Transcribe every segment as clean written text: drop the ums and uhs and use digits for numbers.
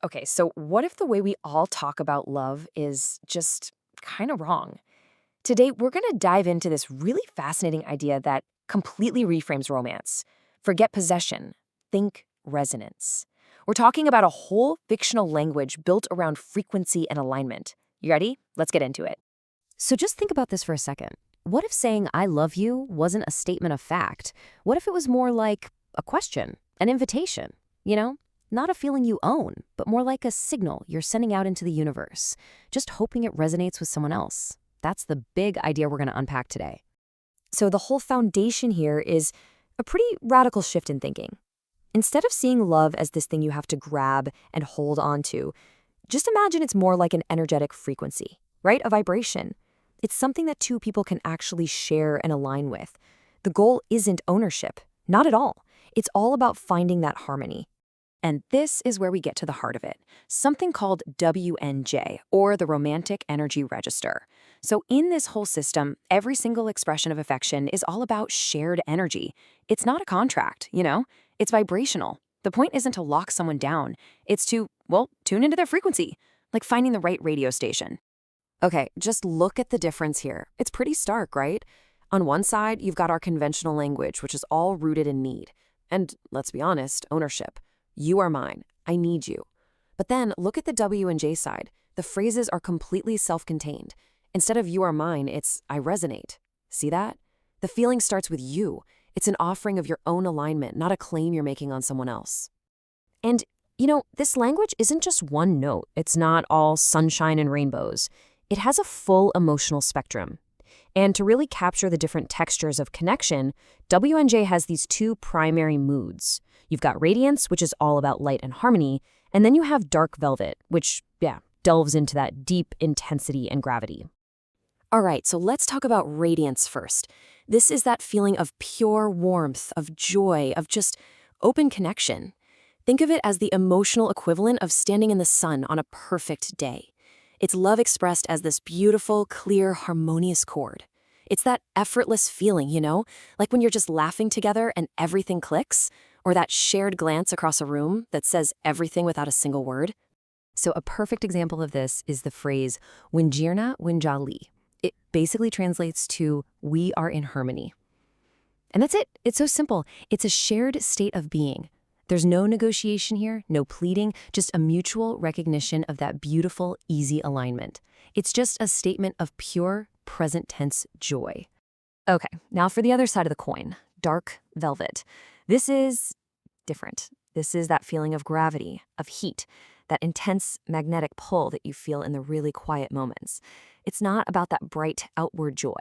Okay, so what if the way we all talk about love is just kind of wrong? Today, we're going to dive into this really fascinating idea that completely reframes romance. Forget possession, think resonance. We're talking about a whole fictional language built around frequency and alignment. You ready? Let's get into it. So just think about this for a second. What if saying I love you wasn't a statement of fact? What if it was more like a question, an invitation? You know, not a feeling you own, but more like a signal you're sending out into the universe, just hoping it resonates with someone else. That's the big idea we're going to unpack today. So, the whole foundation here is a pretty radical shift in thinking. Instead of seeing love as this thing you have to grab and hold on to, just imagine it's more like an energetic frequency, right? A vibration. It's something that two people can actually share and align with. The goal isn't ownership, not at all. It's all about finding that harmony. And this is where we get to the heart of it, something called WNJ, or the Romantic Energy Register. So in this whole system, every single expression of affection is all about shared energy. It's not a contract, It's vibrational. The point isn't to lock someone down. It's to, well, tune into their frequency, like finding the right radio station. Okay, just look at the difference here. It's pretty stark, right? On one side, you've got our conventional language, which is all rooted in need. And let's be honest, ownership. You are mine. I need you. But then look at the W and J side. The phrases are completely self-contained. Instead of you are mine, it's I resonate. See that? The feeling starts with you. It's an offering of your own alignment, not a claim you're making on someone else. And, this language isn't just one note. It's not all sunshine and rainbows. It has a full emotional spectrum. And to really capture the different textures of connection, WNJ has these two primary moods. You've got Radiance, which is all about light and harmony, and then you have Dark Velvet, which, delves into that deep intensity and gravity. All right, so let's talk about Radiance first. This is that feeling of pure warmth, of joy, of just open connection. Think of it as the emotional equivalent of standing in the sun on a perfect day. It's love expressed as this beautiful, clear, harmonious chord. It's that effortless feeling, like when you're just laughing together and everything clicks, or that shared glance across a room that says everything without a single word. So a perfect example of this is the phrase Winjirna Winjali. It basically translates to we are in harmony. And that's it. It's so simple. It's a shared state of being. There's no negotiation here, no pleading, just a mutual recognition of that beautiful, easy alignment. It's just a statement of pure, present tense joy. Okay, now for the other side of the coin, Dark Velvet. This is different. This is that feeling of gravity, of heat, that intense magnetic pull that you feel in the really quiet moments. It's not about that bright outward joy.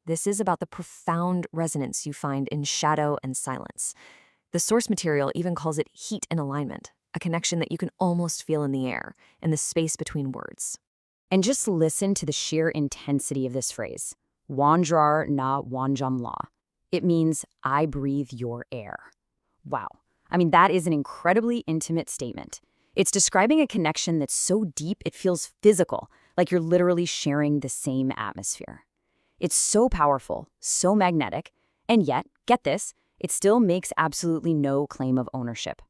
This is about the profound resonance you find in shadow and silence. The source material even calls it heat and alignment, a connection that you can almost feel in the air, in the space between words. And just listen to the sheer intensity of this phrase, Wanjrar na wanjamla. It means, I breathe your air. Wow. I mean, that is an incredibly intimate statement. It's describing a connection that's so deep it feels physical, like you're literally sharing the same atmosphere. It's so powerful, so magnetic, and yet, get this, it still makes absolutely no claim of ownership.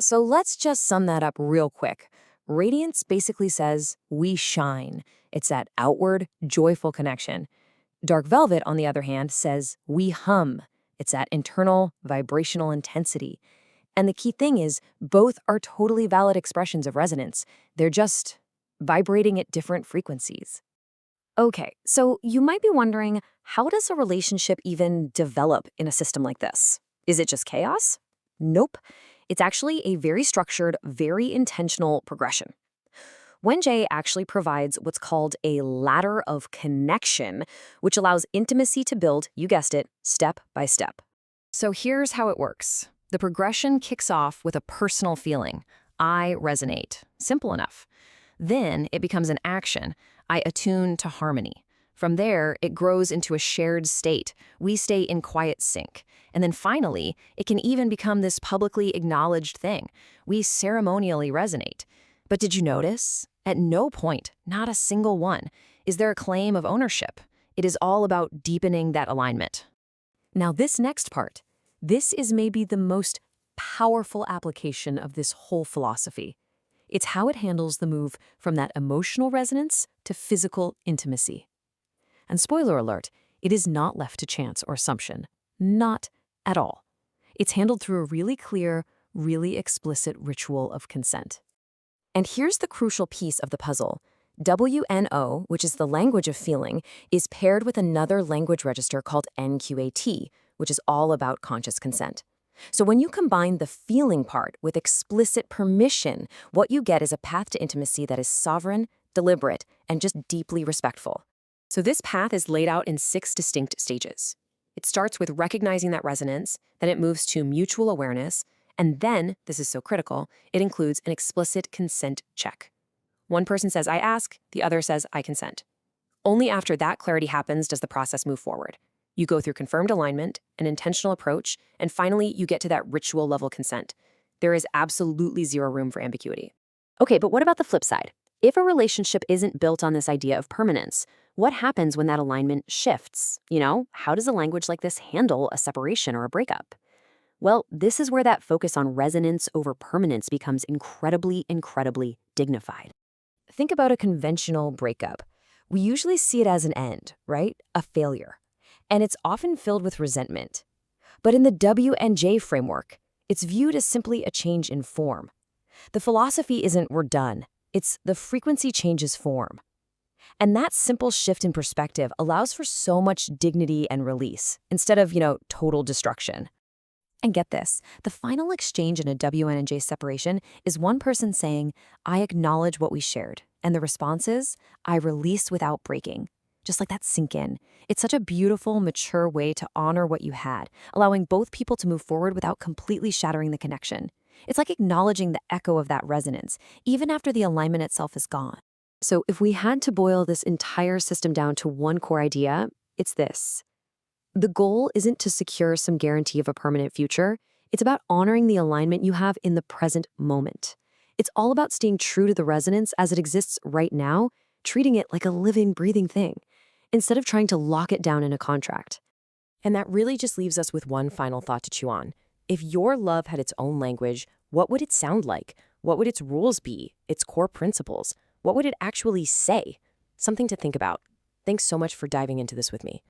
So let's just sum that up real quick. Radiance basically says, we shine. It's that outward, joyful connection. Dark Velvet, on the other hand, says, we hum. It's that internal, vibrational intensity. And the key thing is, both are totally valid expressions of resonance. They're just vibrating at different frequencies. Okay, so you might be wondering, how does a relationship even develop in a system like this? Is it just chaos? Nope. It's actually a very structured, very intentional progression. WNJ actually provides what's called a ladder of connection, which allows intimacy to build, you guessed it, step by step. So here's how it works. The progression kicks off with a personal feeling. I resonate. Simple enough. Then it becomes an action. I attune to harmony. From there, it grows into a shared state. We stay in quiet sync. And then finally, it can even become this publicly acknowledged thing. We ceremonially resonate. But did you notice? At no point, not a single one, is there a claim of ownership. It is all about deepening that alignment. Now this next part, this is maybe the most powerful application of this whole philosophy. It's how it handles the move from that emotional resonance to physical intimacy. And spoiler alert, it is not left to chance or assumption. Not at all. It's handled through a really clear, really explicit ritual of consent. And here's the crucial piece of the puzzle. WNO, which is the language of feeling, is paired with another language register called NQAT, which is all about conscious consent. So when you combine the feeling part with explicit permission, what you get is a path to intimacy that is sovereign, deliberate, and just deeply respectful. So this path is laid out in 6 distinct stages. It starts with recognizing that resonance, then it moves to mutual awareness, and then, this is so critical, it includes an explicit consent check. One person says, I ask, the other says, I consent. Only after that clarity happens does the process move forward. You go through confirmed alignment, an intentional approach, and finally, you get to that ritual level consent. There is absolutely zero room for ambiguity. Okay, but what about the flip side? If a relationship isn't built on this idea of permanence, what happens when that alignment shifts? How does a language like this handle a separation or a breakup? Well, this is where that focus on resonance over permanence becomes incredibly, incredibly dignified. Think about a conventional breakup. We usually see it as an end, right? A failure. And it's often filled with resentment. But in the WNJ framework, it's viewed as simply a change in form. The philosophy isn't we're done. It's the frequency changes form. And that simple shift in perspective allows for so much dignity and release, instead of, total destruction. And get this, the final exchange in a WNJ separation is one person saying, I acknowledge what we shared. And the response is, I release without breaking. Just let that sink in. It's such a beautiful, mature way to honor what you had, allowing both people to move forward without completely shattering the connection. It's like acknowledging the echo of that resonance, even after the alignment itself is gone. So if we had to boil this entire system down to one core idea, it's this. The goal isn't to secure some guarantee of a permanent future. It's about honoring the alignment you have in the present moment. It's all about staying true to the resonance as it exists right now, treating it like a living, breathing thing, instead of trying to lock it down in a contract. And that really just leaves us with one final thought to chew on. If your love had its own language, what would it sound like? What would its rules be? Its core principles? What would it actually say? Something to think about. Thanks so much for diving into this with me.